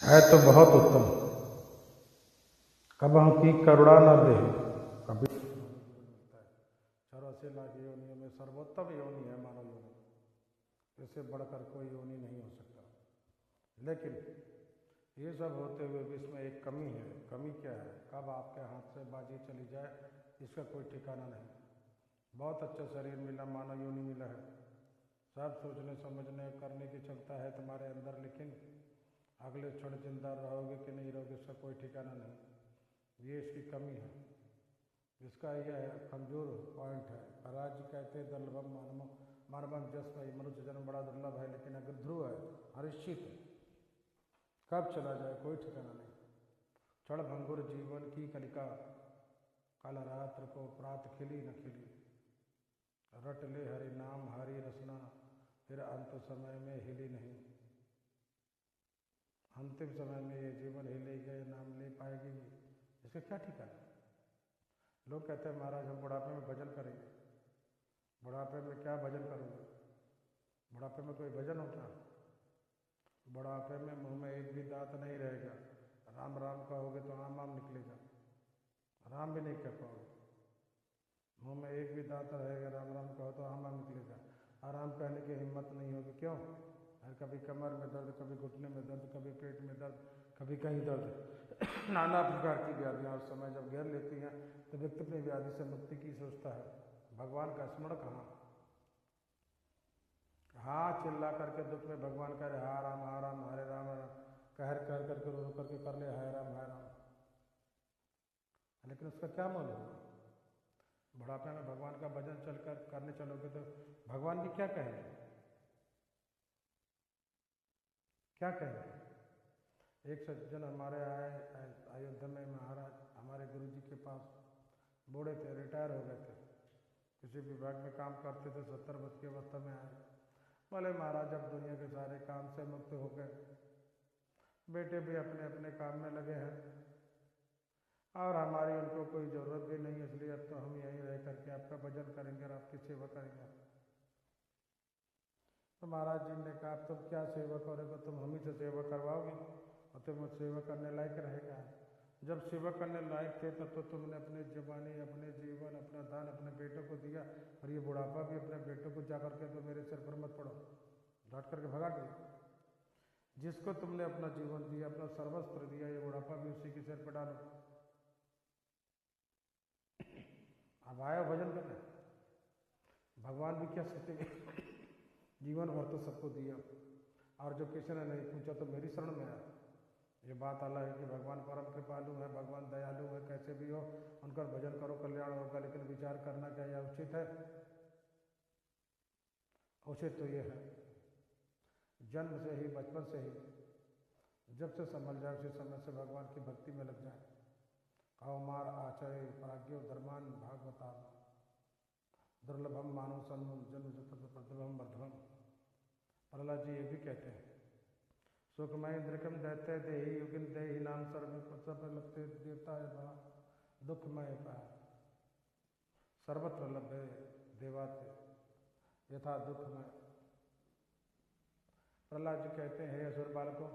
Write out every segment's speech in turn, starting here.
है तो बहुत उत्तम। कब हम की करुणा न दे कभी। 84 लाख योनियों में सर्वोत्तम योनि है मानव योनि। इससे बढ़कर कोई योनि नहीं हो सकता। लेकिन ये सब होते हुए भी इसमें एक कमी है। कमी क्या है? कब आपके हाथ से बाजी चली जाए इसका कोई ठिकाना नहीं। बहुत अच्छा शरीर मिला, मानव योनि मिला है, सब सोचने समझने करने की क्षमता है तुम्हारे अंदर, लेकिन अगले क्षण जिंदा रहोगे कि नहीं रहोगे इसका कोई ठिकाना नहीं। ये इसकी कमी है। इसका यह कमजोर पॉइंट है। महाराज जी कहते हैं दुर्लभम मानवम जस भाई, मनुष्य जन्म बड़ा दुर्लभ है, लेकिन अगर ध्रुव है, अनिश्चित है, कब चला जाए कोई ठिकाना नहीं। क्षण भंगुर जीवन की कलिका, काल रात्र को प्रात खिली न खिली, रट ले हरि नाम हरि रसना, फिर अंत समय में हिली नहीं। अंतिम समय में ये जीवन हिलेगी, नाम ले पाएगी, इसका क्या ठिकाना? लोग कहते हैं महाराज हम बुढ़ापे में भजन करेंगे। बुढ़ापे में क्या भजन करोगे? बुढ़ापे में कोई भजन होता? बुढ़ापे में मुंह में एक भी दांत नहीं रहेगा। राम राम कहोगे तो आम आम निकलेगा, राम भी नहीं कह पाओगे। मुंह में एक भी दांत रहेगा, राम राम कहो तो आम आम निकलेगा। आराम कहने की हिम्मत नहीं होगी। क्यों? कभी कमर में दर्द, कभी घुटने में दर्द, कभी पेट में दर्द, कभी कहीं दर्द। नाना प्रकार की व्याधियाँ उस समय जब घेर लेती हैं तो व्यक्ति अपनी व्याधि से मुक्ति की सोचता है। भगवान का स्मरण कहाँ? हाँ चिल्ला करके दुख में भगवान कह रहे हा राम हरे राम, कहर कह करके रो करके कर ले हाय राम, लेकिन उसका क्या मोल होगा? बुढ़ापे में भगवान का भजन चलकर करने चलोगे तो भगवान भी क्या कहेंगे? क्या कहेंगे? एक सज्जन हमारे आए अयोध्या में, महाराज हमारे गुरु जी के पास, बूढ़े थे, रिटायर हो गए थे, किसी विभाग में काम करते थे, 70 वर्ष की अवस्था में आए। बोले महाराज अब दुनिया के सारे काम से मुक्त हो गए, बेटे भी अपने अपने काम में लगे हैं और हमारी उनको कोई ज़रूरत भी नहीं, इसलिए अब तो हम यहीं रह करके आपका भजन करेंगे और आपकी सेवा करेंगे। तो महाराज जी ने कहा अब तुम क्या सेवा करोगे? तुम हम ही से सेवा करवाओगे और तुम सेवा करने लायक रहेगा। जब सेवा करने लायक थे तब तो तुमने अपनी जवानी, अपने जीवन, अपना दान अपने बेटों को दिया, और ये बुढ़ापा भी अपने बेटों को जा करके तो मेरे सिर पर मत पड़ो, झट करके भगा दिया। जिसको तुमने अपना जीवन दिया, अपना सर्वस्व दिया, ये बुढ़ापा भी उसी के सिर पर डालो। अब आयो भजन करने। भगवान भी क्या सोचेंगे? जीवन भर तो सबको दिया, और जो किसी ने नहीं पूछा तो मेरी शरण में आया। ये बात अलग है कि भगवान परम कृपालु है, भगवान दयालु है, कैसे भी हो उनका भजन करो कल्याण होगा, लेकिन विचार करना क्या यह उचित है? उचित तो ये है जन्म से ही, बचपन से ही, जब से समझ जाए उसी समय से भगवान की भक्ति में लग जाए। कौमार आचर्य प्राज्ञो धर्मान भागवता, दुर्लभम मानव सन्मुख जन्म प्रदुर्लभम वर्धम। प्रहलाद जी ये भी कहते हैं सुखमय इंद्रिकम दैत्य देहि युगिन देहि नाम सर्व लभते देवता है दुखमय पाय सर्वत्र लभ्य देवाते यथा दुखमय। प्रहलाद जी कहते हैं हे असुर बालकों,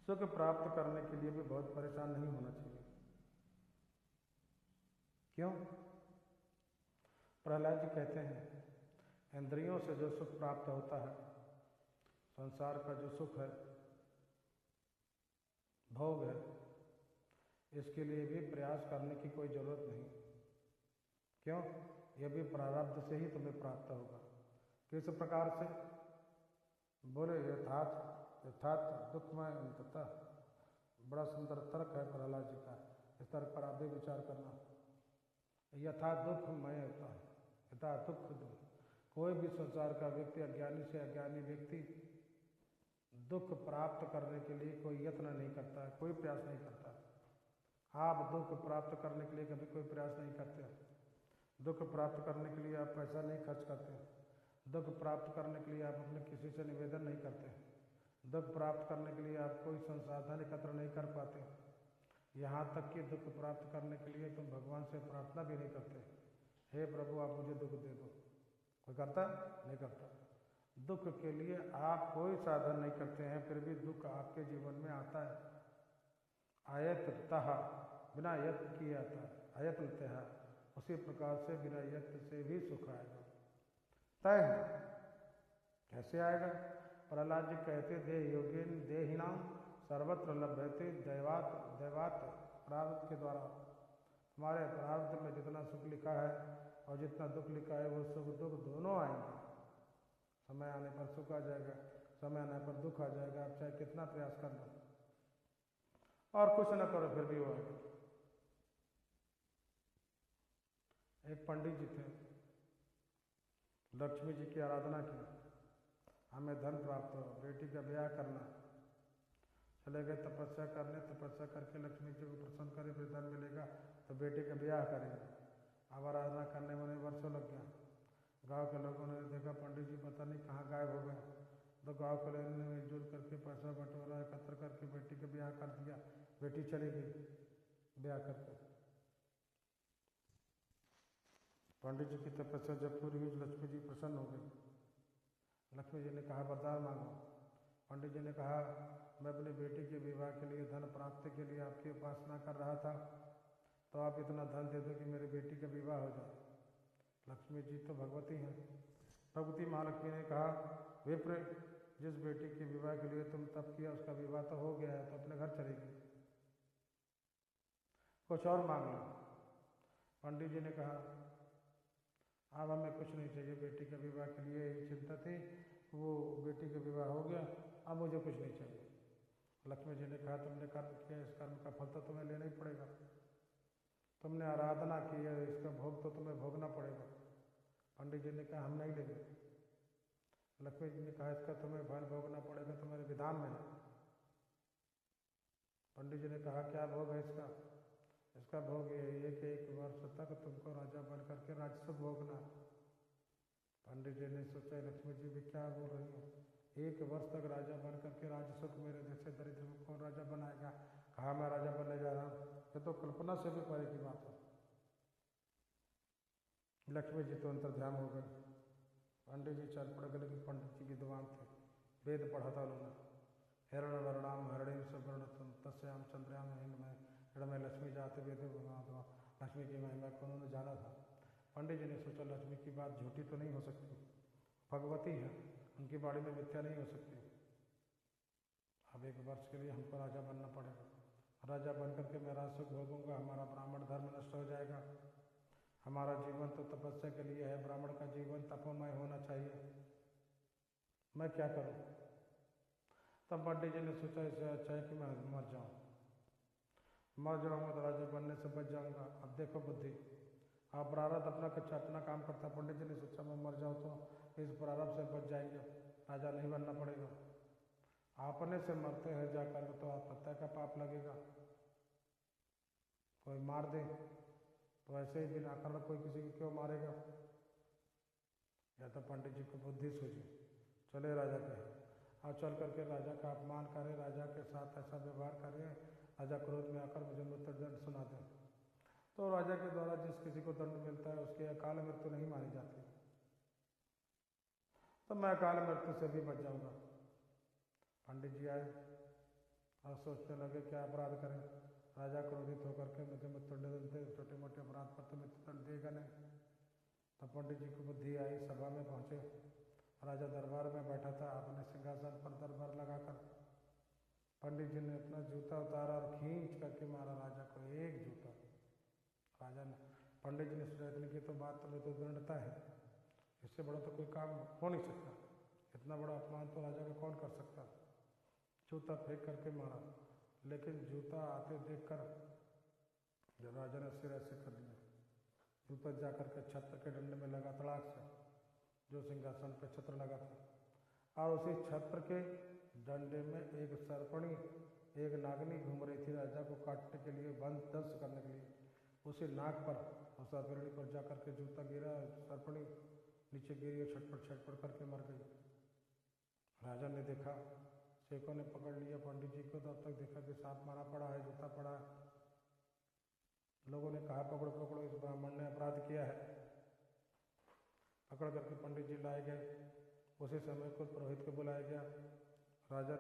सुख प्राप्त करने के लिए भी बहुत परेशान नहीं होना चाहिए। क्यों? प्रहलाद जी कहते हैं इंद्रियों से जो सुख प्राप्त होता है, संसार का जो सुख है, भोग है, इसके लिए भी प्रयास करने की कोई जरूरत नहीं। क्यों? यह भी प्रारब्ध से ही तुम्हें प्राप्त होगा। किस प्रकार से? बोले यथार्थ दुखमय अंततः। बड़ा सुंदर तर्क है प्रहलाद जी का, इस तर्क पर आप भी विचार करना। यथा दुखमय होता है, यथा दुख। कोई भी संसार का व्यक्ति, अज्ञानी से अज्ञानी व्यक्ति, दुख प्राप्त करने के लिए कोई यत्न नहीं करता है, कोई प्रयास नहीं करता। आप दुख प्राप्त करने के लिए कभी कोई प्रयास नहीं करते। दुख प्राप्त करने के लिए आप पैसा नहीं खर्च करते। दुख प्राप्त करने के लिए आप अपने किसी से निवेदन नहीं करते। दुख प्राप्त करने के लिए आप कोई संसाधन एकत्र नहीं कर पाते। यहाँ तक कि दुख प्राप्त करने के लिए तुम भगवान से प्रार्थना भी नहीं करते, हे प्रभु आप मुझे दुख दे दो। कोई करता? नहीं करता। दुख के लिए आप कोई साधन नहीं करते हैं, फिर भी दुख आपके जीवन में आता है। आयततः बिना यत्न किए आता है, आयतनतः उसी प्रकार से बिना यत्न से भी सुख आएगा। तय कैसे आएगा? प्रहलाद जी कहते देह योगिन देहिनाम सर्वत्र लभ्यते दैवात दैवात प्रारब्ध के द्वारा। हमारे प्रारब्ध में जितना सुख लिखा है और जितना दुख लिखा है वो सुख दुख दोनों आएंगे। समय आने पर सुख आ जाएगा, समय आने पर दुख आ जाएगा। आप चाहे कितना प्रयास कर लो और कुछ न करो फिर भी वो आएगा। एक पंडित जी थे, लक्ष्मी जी की आराधना की, हमें धन प्राप्त हो, बेटी का ब्याह करना। चले गए तपस्या करने, तपस्या करके लक्ष्मी जी को प्रसन्न करे फिर धन मिलेगा तो बेटी का ब्याह करेंगे। अब आराधना करने में वर्षों लग गया। गांव के लोगों ने देखा पंडित जी पता नहीं कहाँ गायब हो गए, तो गांव के लोगों ने मिलजुल करके पैसा बटोरा एकत्र करके बेटी का ब्याह कर दिया। बेटी चली गई ब्याह करके। पंडित जी की तपस्या जब पूरी हुई लक्ष्मी जी प्रसन्न हो गई। लक्ष्मी जी ने कहा वरदान मांगो। पंडित जी ने कहा मैं अपनी बेटी के विवाह के लिए धन प्राप्ति के लिए आपकी उपासना कर रहा था, तो आप इतना धन दे दो कि मेरी बेटी का विवाह हो जाए। लक्ष्मी जी तो भगवती हैं। भगवती महालक्ष्मी ने कहा विप्र, जिस बेटी के विवाह के लिए तुम तप किया उसका विवाह तो हो गया है, तो अपने घर चलेगी, कुछ और मांग लो। पंडित जी ने कहा अब हमें कुछ नहीं चाहिए, बेटी के विवाह के लिए ही चिंता थी, वो बेटी का विवाह हो गया, अब मुझे कुछ नहीं चाहिए। लक्ष्मी जी ने कहा तुमने कर्म किया, इस कर्म का फल तो तुम्हें लेना ही पड़ेगा। तुमने आराधना की है, इसका भोग तो तुम्हें भोगना पड़ेगा। पंडित जी ने कहा हम नहीं लेंगे। लक्ष्मी जी ने कहा इसका तुम्हें फल भोगना पड़ेगा, तुम्हारे विधान में नहीं। पंडित जी ने कहा क्या भोग है इसका? इसका भोग ये है कि 1 वर्ष तक तुमको राजा बन करके राजसुख भोगना। पंडित जी ने सोचा लक्ष्मी जी भी क्या बोल रही हो, 1 वर्ष तक राजा बन करके राजसुख, मेरे जैसे दरिद्र को कौन राजा बनाएगा? कहा मैं राजा बनने जा रहा हूँ, ये तो कल्पना से भी परे की बात है। लक्ष्मी जी तो अंतर्ध्यान हो गए। पंडित जी चल पड़ गए, लेकिन पंडित जी विद्वान थे, वेद पढ़ा था उन्होंने। हिरण वर्णाम हरणीम सुवर्ण तस्याम चंद्रयाम हिरण में लक्ष्मी जाते वेद लक्ष्मी की महिमा को उन्होंने जाना था। पंडित जी ने सोचा लक्ष्मी की बात झूठी तो नहीं हो सकती, भगवती है, उनकी बाड़ी में मिथ्या नहीं हो सकती। अब 1 वर्ष के लिए हमको राजा बनना पड़ेगा। राजा बन करके मैं राजसुख भोगूंगा, हमारा ब्राह्मण धर्म नष्ट हो जाएगा। हमारा जीवन तो तपस्या के लिए है, ब्राह्मण का जीवन तपोमय होना चाहिए। मैं क्या करूं? तब पंडित जी ने सोचा इससे अच्छा है कि मैं मर जाऊं। मर जाऊंगा तो राजा बनने से बच जाऊंगा। अब देखो बुद्धि, आप प्रारब्ध अपना काम करता। पंडित जी ने सोचा मैं मर जाऊं तो इस प्रारब्ध से बच जाएंगे, राजा नहीं बनना पड़ेगा। अपने से मरते हैं जाकर तो आत्महत्या का पाप लगेगा। कोई मार दे तो ऐसे ही बिना कारण कोई किसी को क्यों मारेगा? या तो पंडित जी को बुद्धि सूझी, चले राजा के और चल करके राजा का अपमान करें, राजा के साथ ऐसा व्यवहार करें, राजा क्रोध में आकर मुझे मृत्युदंड सुना दें। तो राजा के द्वारा जिस किसी को दंड मिलता है उसकी अकाल मृत्यु नहीं मानी जाती, तो मैं अकाल मृत्यु से भी बच जाऊंगा। पंडित जी आए और सोचने लगे क्या अपराध करें। राजा क्रोधित होकर के मुझे मृत्युदंड दे, छोटे मोटे अपराध पर तो मृत्युदंड देगा नहीं। तो पंडित जी को बुद्धि आई, सभा में पहुंचे। राजा दरबार में बैठा था, अपने सिंहासन पर दरबार लगाकर पंडित जी ने अपना जूता उतारा और खींच करके मारा राजा को, एक जूता। राजा ने, पंडित जी ने सोचा इतनी की तो बात तो मृत्युदंडता है, इससे बड़ा तो कोई काम हो नहीं सकता, इतना बड़ा अपमान तो राजा का कौन कर सकता। जूता फेंक करके मारा, लेकिन जूता आते देखकर जब राजा ने सिर ऐसे कर दिया, जूता जाकर के छत्र के डंडे में लगा तड़ाक से, जो सिंहासन पर छत्र लगा था, और उसी छत्र के डंडे में एक सर्पणी, एक नागनी घूम रही थी राजा को काटने के लिए, दंश करने के लिए। उसी नाक पर और सर्पणी पर जाकर के जूता गिरा, सर्पणी नीचे गिरी, छटपट छटपट करके मर गई। राजा ने देखा, सेवकों ने पकड़ लिया पंडित जी को, तब तक देखा कि सांप मारा पड़ा है, जूता पड़ा है। लोगों ने कहा पकड़ो पकड़ो, इस ब्राह्मण ने अपराध किया है। पकड़ करके पंडित जी लाए गए। उसी समय खुद पुरोहित को बुलाया गया। राजा